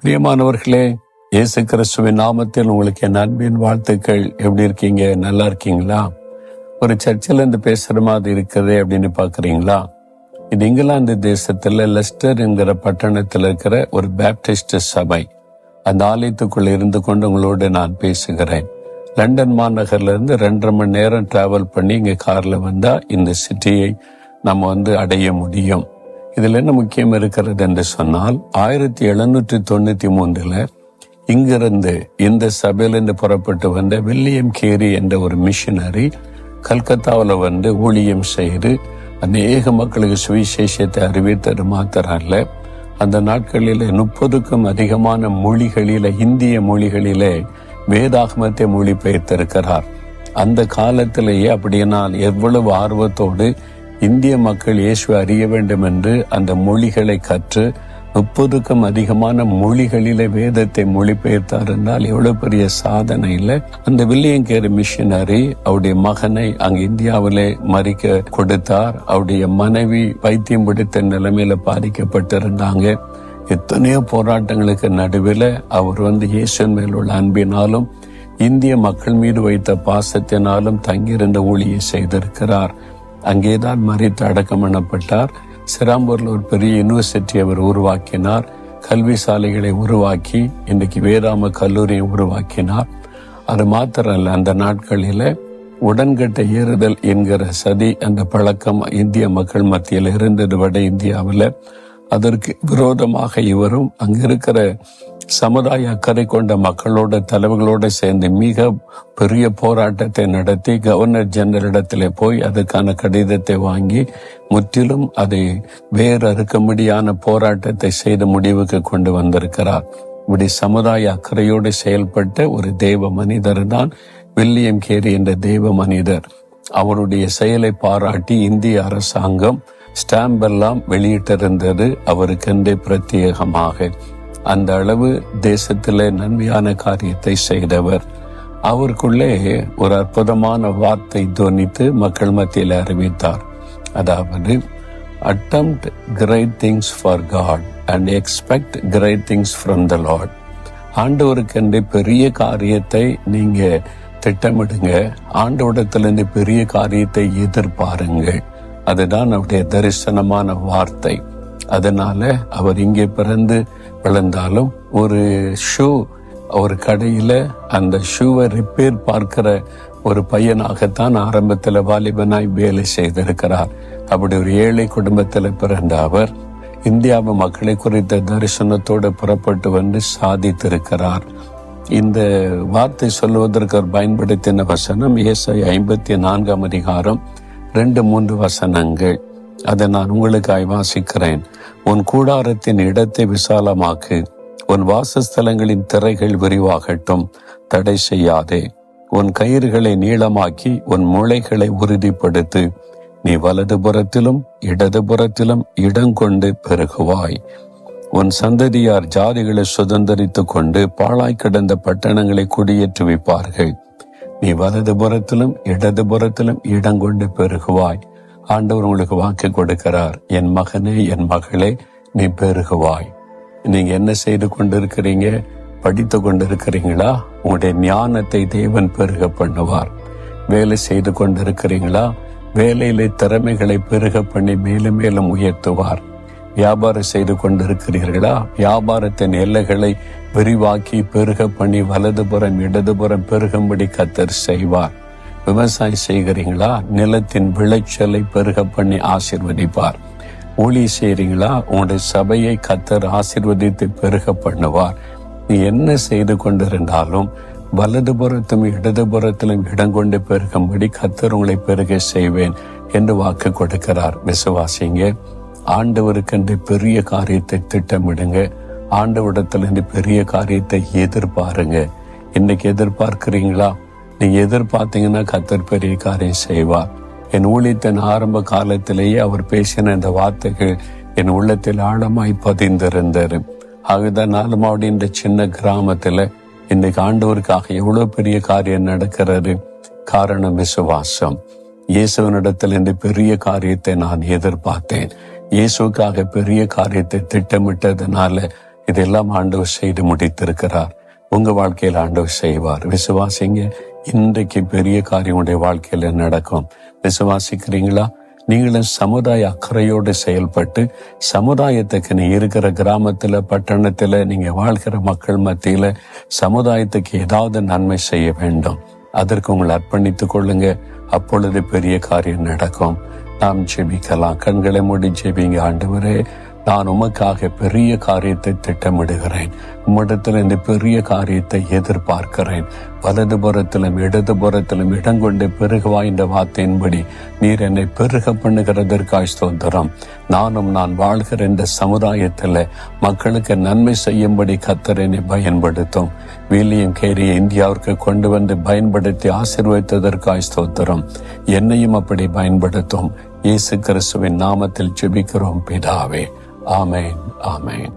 பிரியமானவர்களே, இயேசு கிறிஸ்துவின் நாமத்தில் உங்களுக்கு என் அன்பின் வாழ்த்துக்கள். எப்படி இருக்கீங்க? நல்லா இருக்கீங்களா? ஒரு சர்ச்சில் இருந்து பேசுற மாதிரி இருக்குது அப்படின்னு பாக்குறீங்களா? இது இங்கிலாந்து தேசத்துல லெஸ்டர் என்கிற பட்டணத்தில் இருக்கிற ஒரு பேப்டிஸ்ட் சபை. அந்த ஆலயத்துக்குள்ள இருந்து கொண்டு உங்களோடு நான் பேசுகிறேன். லண்டன் மாநகர்ல இருந்து 2.5 மணி நேரம் டிராவல் பண்ணி இங்க கார்ல வந்தா இந்த சிட்டியை நம்ம அடைய முடியும். இதுல என்ன முக்கியம் இருக்கிறது என்று சொன்னால், 1793 இங்கிருந்து இந்த சபையிலிருந்து புறப்பட்டு வந்த வில்லியம் கேரி என்ற ஒரு மிஷனரி கல்கத்தாவில் ஊழியம் செய்து அநேக மக்களுக்கு சுவிசேஷத்தை அறிவித்தது மாத்திரம் அல்ல, அந்த நாட்களில் 30க்கும் அதிகமான மொழிகளில, இந்திய மொழிகளிலே வேதாகமத்தை மொழிபெயர்த்திருக்கிறார். அந்த காலத்திலேயே அப்படியானால் எவ்வளவு ஆர்வத்தோடு இந்திய மக்கள் இயேசுவை அறிய வேண்டும் என்று அந்த மொழிகளை கற்று 30க்கும் அதிகமான மொழிகளிலே வேதத்தை மொழிபெயர்த்தார் என்றால் எவ்வளவு பெரிய சாதனை இல்லை? அந்த வில்லியம் கேரி மிஷனரி அவருடைய மகனை அங்கு இந்தியாவிலே மறிக்க கொடுத்தார். அவருடைய மனைவி பைத்தியம் பிடித்த நிலைமையில பாதிக்கப்பட்டிருந்தாங்க. எத்தனையோ போராட்டங்களுக்கு நடுவில் அவர் இயேசுவின் மேல் உள்ள அன்பினாலும் இந்திய மக்கள் மீது வைத்த பாசத்தினாலும் தங்கியிருந்த ஊழியை செய்திருக்கிறார். அங்கேதான் மறித்து அடக்கம் பண்ணப்பட்டார். சிராம்பூர்ல ஒரு பெரிய யூனிவர்சிட்டி அவர் உருவாக்கினார். கல்வி சாலைகளை உருவாக்கி இன்றைக்கு வேதாம கல்லூரியை உருவாக்கினார். அது மாத்திரம் இல்ல, அந்த நாட்களில உடன்கட்டை ஏறுதல் என்கிற சதி அந்த பழக்கம் இந்திய மக்கள் மத்தியில் இருந்தது வட இந்தியாவில். அதற்கு விரோதமாக இவரும் அங்கிருக்கிற சமுதாய அக்கறை கொண்ட மக்களோட தலைவர்களோடு சேர்ந்து மிக பெரிய போராட்டத்தை நடத்தி கவர்னர் ஜெனரலிடத்திலே போய் அதுக்கான கடிதத்தை வாங்கி முற்றிலும் அதை வேறறுக்கும்படியான போராட்டத்தை செய்த முடிவுக்கு கொண்டு வந்திருக்கிறார். இப்படி சமுதாய அக்கறையோடு செயல்பட்ட ஒரு தெய்வ மனிதர் தான் வில்லியம் கேரி என்ற தெய்வ மனிதர். அவருடைய செயலை பாராட்டி இந்திய அரசாங்கம் ஸ்டாம்ப் எல்லாம் வெளியிட்டிருந்தது அவருக்கென்றே பிரத்யேகமாக. அந்த அளவு தேசத்திலே நன்மையான காரியத்தை செய்தவர். அவருக்குள்ளே ஒரு அற்புதமான வார்த்தை துவனித்து மக்கள் மத்தியில் அறிவித்தார். அதாவது, attempt great things for God and expect great things from the Lord. ஆண்டவருக்கென்று பெரிய காரியத்தை நீங்க திட்டமிடுங்க, ஆண்டவரிடத்திலிருந்து பெரிய காரியத்தை எதிர்பாருங்கள். அதுதான் அவருடைய தரிசனமான வார்த்தை. அதனால அவர் இங்கே பிறந்து வளர்ந்தாலும் ஒரு ஒரு கடையில அந்த ஷூவை ரிப்பேர் பார்க்கிற ஒரு பையனாகத்தான் ஆரம்பத்தில் வாலிபனாய் வேலை செய்திருக்கிறார். அப்படி ஒரு ஏழை குடும்பத்தில் பிறந்த அவர் இந்தியாவு மக்களை குறித்த தரிசனத்தோடு புறப்பட்டு சாதித்திருக்கிறார். இந்த வார்த்தை சொல்லுவதற்கு அவர் பயன்படுத்தின வசனம் ஏசாயா 54 அதிகாரம் 2-3 வசனங்கள். அதை நான் உங்களுக்காய் வாசிக்கிறேன். உன் கூடாரத்தின் இடத்தை விசாலமாக்கு, உன் வாசஸ்தலங்களின் திரைகள் விரிவாகட்டும், தடை செய்யாதே. உன் கயிறுகளை நீளமாக்கி உன் முளைகளை உறுதிப்படுத்து. நீ வலதுபுறத்திலும் இடதுபுறத்திலும் இடங்கொண்டு பெருகுவாய். உன் சந்ததியார் ஜாதிகளை சுதந்தரித்துக் கொண்டு பாழாய் கிடந்த பட்டணங்களை குடியேற்றுவிப்பார்கள். நீ வலதுபுறத்திலும் இடதுபுறத்திலும் இடங்கொண்டு பெருகுவாய். ஆண்டவர் உங்களுக்கு வாக்கு கொடுக்கிறார். என் மகனே, என் மகளே, நீ பெருகுவாய். நீங்க என்ன செய்து கொண்டிருக்கிறீங்க? படித்து கொண்டிருக்கிறீங்களா? உங்களுடைய ஞானத்தை தேவன் பெருக பண்ணுவார். வேலை செய்து கொண்டிருக்கிறீங்களா? வேலையிலே திறமைகளை பெருக பண்ணி மேலும் மேலும் உயர்த்துவார். வியாபாரம் செய்து கொண்டிருக்கிறீர்களா? வியாபாரத்தின் எல்லைகளை விரிவாக்கி பெருக பண்ணி வலதுபுறம் இடதுபுறம் பெருகும்படி கர்த்தர் செய்வார். விவசாயம் செய்கிறீங்களா? நிலத்தின் விளைச்சலை பெருக பண்ணி ஆசீர்வதிப்பார். ஊழியம் செய்கிறீங்களா? உங்களுடைய சபையை கர்த்தர் ஆசீர்வதித்து பெருக பண்ணுவார். நீ என்ன செய்து கொண்டிருந்தாலும் வலதுபுறத்தும் இடதுபுறத்திலும் இடங்கொண்டு பெருகும்படி கர்த்தர் உங்களை பெருக செய்வேன் என்று வாக்கு கொடுக்கிறார். விசுவாசிங்க. ஆண்டவருக்கென்று பெரிய காரியத்தை திட்டமிடுங்க. ஆண்டவரிடத்திலிருந்து பெரிய காரியத்தை எதிர்பாருங்க. இன்னைக்கு எதிர்பார்க்கிறீங்களா? நீங்க எதிர்பார்த்தீங்கன்னா கர்த்தர் பெரிய காரியம் செய்வார். என் ஊழியத்தின் ஆரம்ப காலத்திலேயே அவர் பேசின இந்த வார்த்தைகள் என் உள்ளத்தில் ஆழமாய் பதிந்திருந்தாரு. ஆகுதான் நாலுமாவுடைய இந்த சின்ன கிராமத்துல இன்னைக்கு ஆண்டவருக்காக எவ்வளவு பெரிய காரியம் நடக்கிறது. காரணம் விசுவாசம். இயேசுவனிடத்தில் இந்த பெரிய காரியத்தை நான் எதிர்பார்த்தேன். இயேசுக்காக பெரிய காரியத்தை திட்டமிட்டதுனால இதெல்லாம் ஆண்டவர் செய்து முடித்திருக்கிறார். உங்க வாழ்க்கையில ஆண்டவர் செய்வார். விசுவாசிங்க. இன்றைக்கு பெரிய காரியம் உடைய வாழ்க்கையில நடக்கும். விசுவாசிக்கிறீங்களா? நீங்களும் சமுதாய அக்கறையோடு செயல்பட்டு சமுதாயத்துக்கு நீ இருக்கிற கிராமத்துல, பட்டணத்துல, நீங்க வாழ்கிற மக்கள் மத்தியில சமுதாயத்துக்கு ஏதாவது நன்மை செய்ய வேண்டும். அதற்கு உங்களை அர்ப்பணித்துக் கொள்ளுங்க. அப்பொழுது பெரிய காரியம் நடக்கும். நாம் ஜெபிக்கலாம். கண்களை மூடி ஜெபிங்க. ஆண்டவரே, நான் உமக்காக பெரிய காரியத்தை திட்டமிடுகிறேன். உம்மிடத்தில் இந்த பெரிய காரியத்தை எதிர்பார்க்கிறேன். வலது புறத்திலும் இடது புறத்திலும் இடங்கொண்டு பெருகுவா என்ற வார்த்தையின்படி நீர் என்னை பெருக பண்ணுகிறதற்காய் ஸ்தோத்திரம். நானும் நான் வாழ்கிற இந்த சமுதாயத்தில் மக்களுக்கு நன்மை செய்யும்படி கர்த்தர் என்னை பயன்படுத்தும். வில்லியம் கேரியை இந்தியாவிற்கு கொண்டு வந்து பயன்படுத்தி ஆசீர்வதித்ததற்காய் ஸ்தோத்திரம். என்னையும் அப்படி பயன்படுத்தும். இயேசு கிறிஸ்துவின் நாமத்தில் ஜெபிக்கிறோம் பிதாவே. ஆமென், ஆமென்.